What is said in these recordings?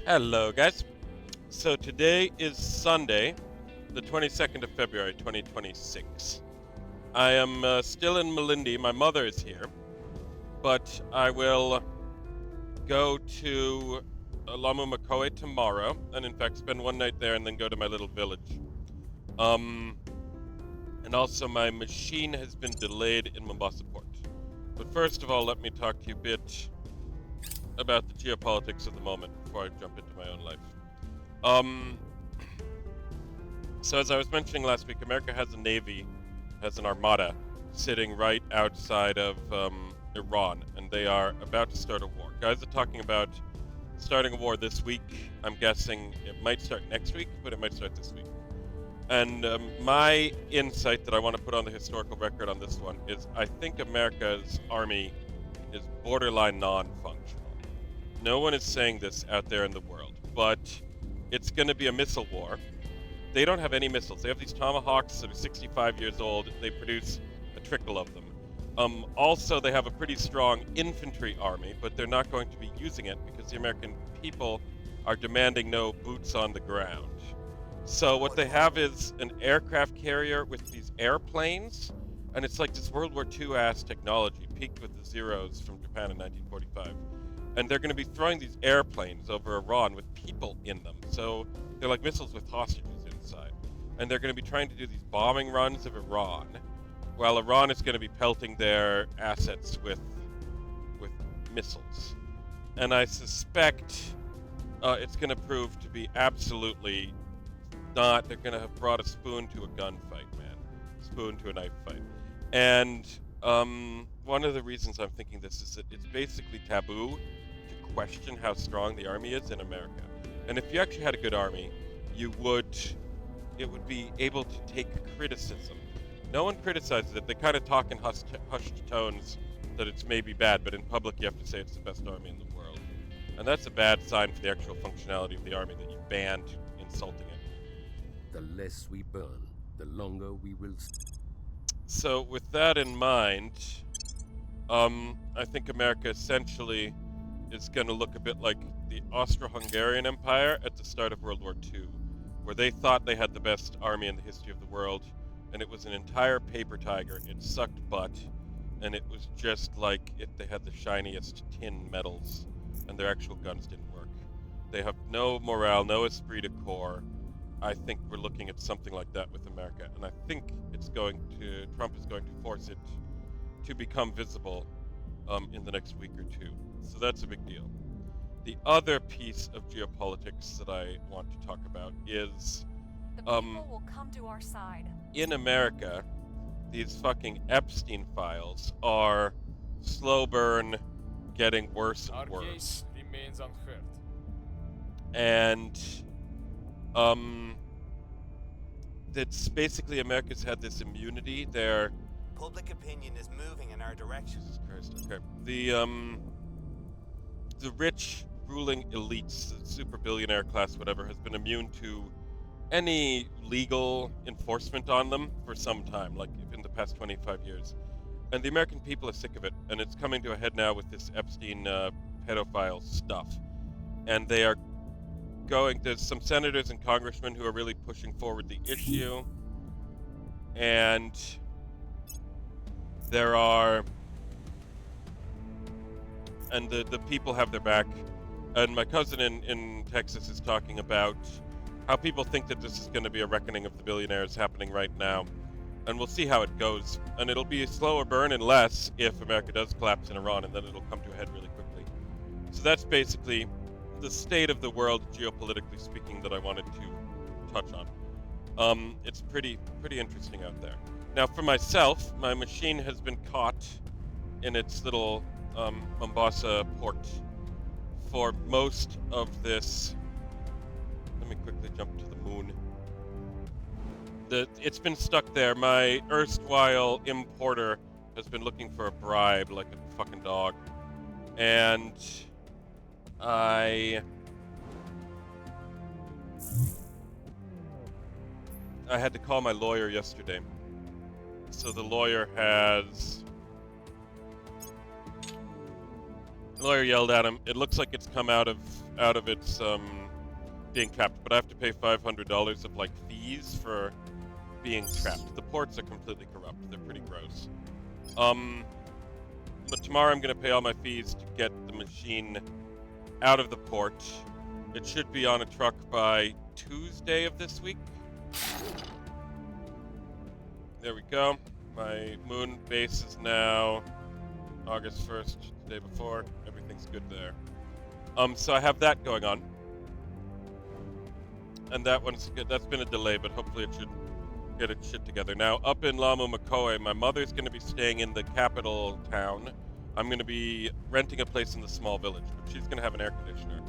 Hello, guys. So today is Sunday, the 22nd of February, 2026. I am still in Malindi. My mother is here, but I will go to Lamu Makoe tomorrow, and in fact spend one night there and then go to my little village. Um, and also my machine has been delayed in Mombasa port. But first of all, let me talk to you a bit about the geopolitics of the moment before I jump into my own life. Um, So as I was mentioning last week, America has a navy, has an armada, sitting right outside of Iran, and they are about to start a war. Guys are talking about starting a war this week. I'm guessing it might start next week, but it might start this week. And my insight that I want to put on the historical record on this one is I think America's army is borderline non-functional. No one is saying this out there in the world, but it's going to be a missile war. They don't have any missiles. They have these Tomahawks that are 65 years old. They produce a trickle of them. Also, they have a pretty strong infantry army, but they're not going to be using it because the American people are demanding no boots on the ground. So what they have is an aircraft carrier with these airplanes, and it's like this World War II ass technology, peaked with the Zeros from Japan in 1945. And they're going to be throwing these airplanes over Iran with people in them. So they're like missiles with hostages inside. And they're going to be trying to do these bombing runs of Iran, while Iran is going to be pelting their assets with missiles. And I suspect it's going to prove to be absolutely not. They're going to have brought a spoon to a gunfight, man. Spoon to a knife fight. And one of the reasons I'm thinking this is that it's basically taboo to question how strong the army is in America. And if you actually had a good army, it would be able to take criticism. No one criticizes it. They kind of talk in hushed tones that it's maybe bad, but in public you have to say it's the best army in the world. And that's a bad sign for the actual functionality of the army that you banned insulting it. The less we burn, the longer we will. So with that in mind, I think America essentially is going to look a bit like the Austro-Hungarian Empire at the start of World War II, where they thought they had the best army in the history of the world, and it was an entire paper tiger. It sucked butt, and it was just like if they had the shiniest tin medals, and their actual guns didn't work. They have no morale, no esprit de corps. I think we're looking at something like that with America, and I think Trump is going to force it to become visible in the next week or two. So that's a big deal. The other piece of geopolitics that I want to talk about is the people will come to our side. In America, these fucking Epstein files are slow burn, getting worse and worse. Our case remains unheard. And that's basically America's had this immunity. Their public opinion is moving in our direction. Jesus Christ. Okay. The rich ruling elites, the super billionaire class, whatever, has been immune to any legal enforcement on them for some time, like in the past 25 years. And the American people are sick of it, and it's coming to a head now with this Epstein pedophile stuff. And they are there's some senators and congressmen who are really pushing forward the issue. And the people have their back. And my cousin in Texas is talking about how people think that this is going to be a reckoning of the billionaires happening right now. And we'll see how it goes. And it'll be a slower burn unless if America does collapse in Iran, and then it'll come to a head really quickly. So that's basically the state of the world, geopolitically speaking, that I wanted to touch on. It's pretty interesting out there. Now, for myself, my machine has been caught in its little Mombasa port for most of this. Let me quickly jump to the moon. It's been stuck there. My erstwhile importer has been looking for a bribe like a fucking dog. And I had to call my lawyer yesterday. So the lawyer has The lawyer yelled at him. It looks like it's come out of its being trapped, but I have to pay $500 of like fees for being trapped. The ports are completely corrupt. They're pretty gross. But tomorrow I'm gonna pay all my fees to get the machine out of the port. It should be on a truck by Tuesday of this week. There we go. My moon base is now August 1st, the day before. Everything's good there. So I have that going on. And that one's good. That's been a delay, but hopefully it should get its shit together. Now, up in Lamu Makoe, my mother's going to be staying in the capital town. I'm going to be renting a place in the small village, but she's going to have an air conditioner.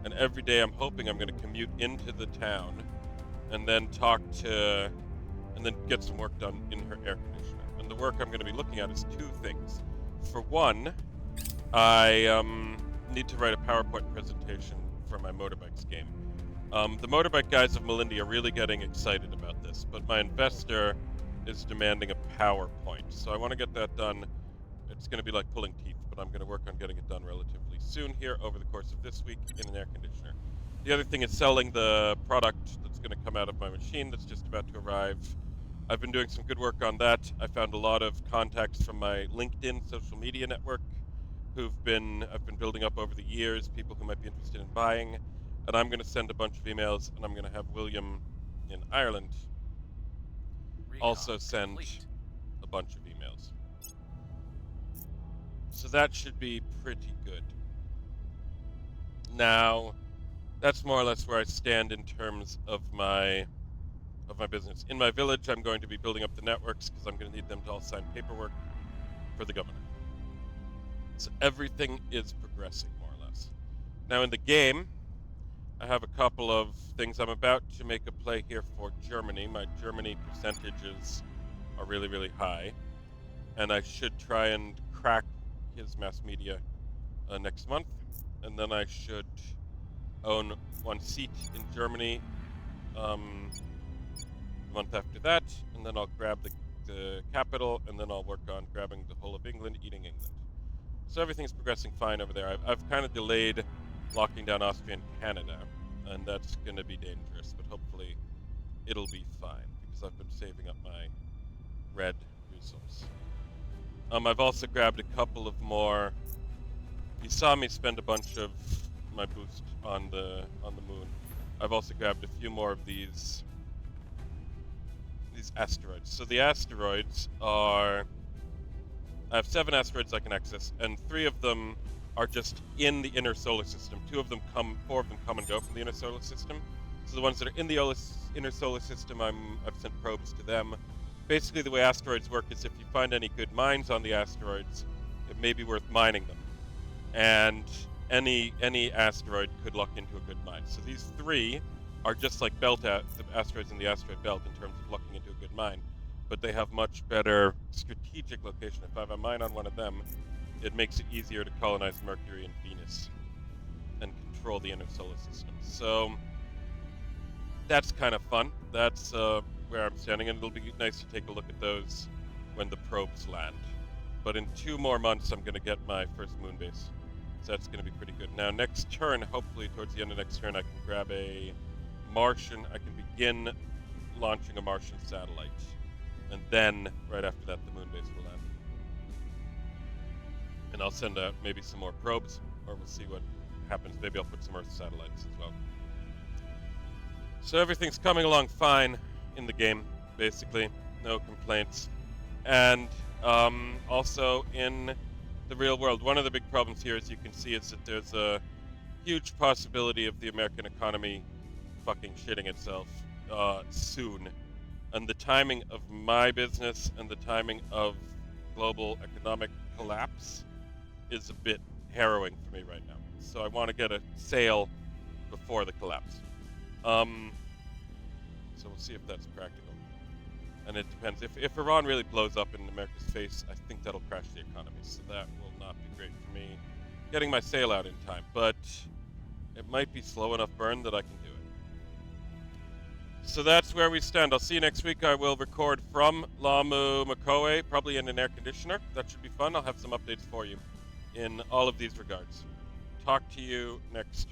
And every day I'm hoping I'm going to commute into the town and then and then get some work done in her air conditioner. And the work I'm going to be looking at is two things. For one, I need to write a PowerPoint presentation for my motorbikes game. The motorbike guys of Malindi are really getting excited about this, but my investor is demanding a PowerPoint. So I want to get that done. It's going to be like pulling teeth, but I'm going to work on getting it done relatively soon here over the course of this week in an air conditioner. The other thing is selling the product that's going to come out of my machine that's just about to arrive. I've been doing some good work on that. I found a lot of contacts from my LinkedIn social media network I've been building up over the years, people who might be interested in buying. And I'm going to send a bunch of emails, and I'm going to have William in Ireland also send a bunch of emails. So that should be pretty good. Now, that's more or less where I stand in terms of my business. In my village, I'm going to be building up the networks because I'm going to need them to all sign paperwork for the governor. So everything is progressing more or less. Now in the game, I have a couple of things. I'm about to make a play here for Germany. My Germany percentages are really, really high. And I should try and crack his mass media next month. And then I should own one seat in Germany the month after that. And then I'll grab the capital, and then I'll work on grabbing the whole of England, eating England. So everything's progressing fine over there. I've kind of delayed locking down Austria and Canada, and that's going to be dangerous, but hopefully it'll be fine, because I've been saving up my red resource. I've also grabbed a couple of more. You saw me spend a bunch of my boost on the moon. I've also grabbed a few more of these asteroids. So the asteroids are... I have 7 asteroids I can access, and 3 of them are just in the inner solar system. 4 of them come and go from the inner solar system. So the ones that are in the inner solar system, I've sent probes to them. Basically, the way asteroids work is if you find any good mines on the asteroids, it may be worth mining them. And any asteroid could lock into a good mine. So these 3 are just like the asteroids in the asteroid belt in terms of locking into a good mine. But they have much better strategic location. If I have a mine on one of them, it makes it easier to colonize Mercury and Venus and control the inner solar system. So that's kind of fun. That's where I'm standing, and it'll be nice to take a look at those when the probes land. But in 2 more months, I'm going to get my first moon base. So that's going to be pretty good. Now, next turn, hopefully towards the end of next turn, I can grab I can begin launching a Martian satellite. And then, right after that, the moon base will land. And I'll send out maybe some more probes, or we'll see what happens. Maybe I'll put some Earth satellites as well. So everything's coming along fine in the game, basically. No complaints. And also in the real world, one of the big problems here, as you can see, is that there's a huge possibility of the American economy fucking shitting itself soon. And the timing of my business and the timing of global economic collapse is a bit harrowing for me right now. So I want to get a sale before the collapse. So we'll see if that's practical. And it depends. If Iran really blows up in America's face, I think that'll crash the economy. So that will not be great for me getting my sale out in time. But it might be slow enough burn that I can do it. So that's where we stand. I'll see you next week. I will record from Lamu Makoe, probably in an air conditioner. That should be fun. I'll have some updates for you. in all of these regards. Talk to you next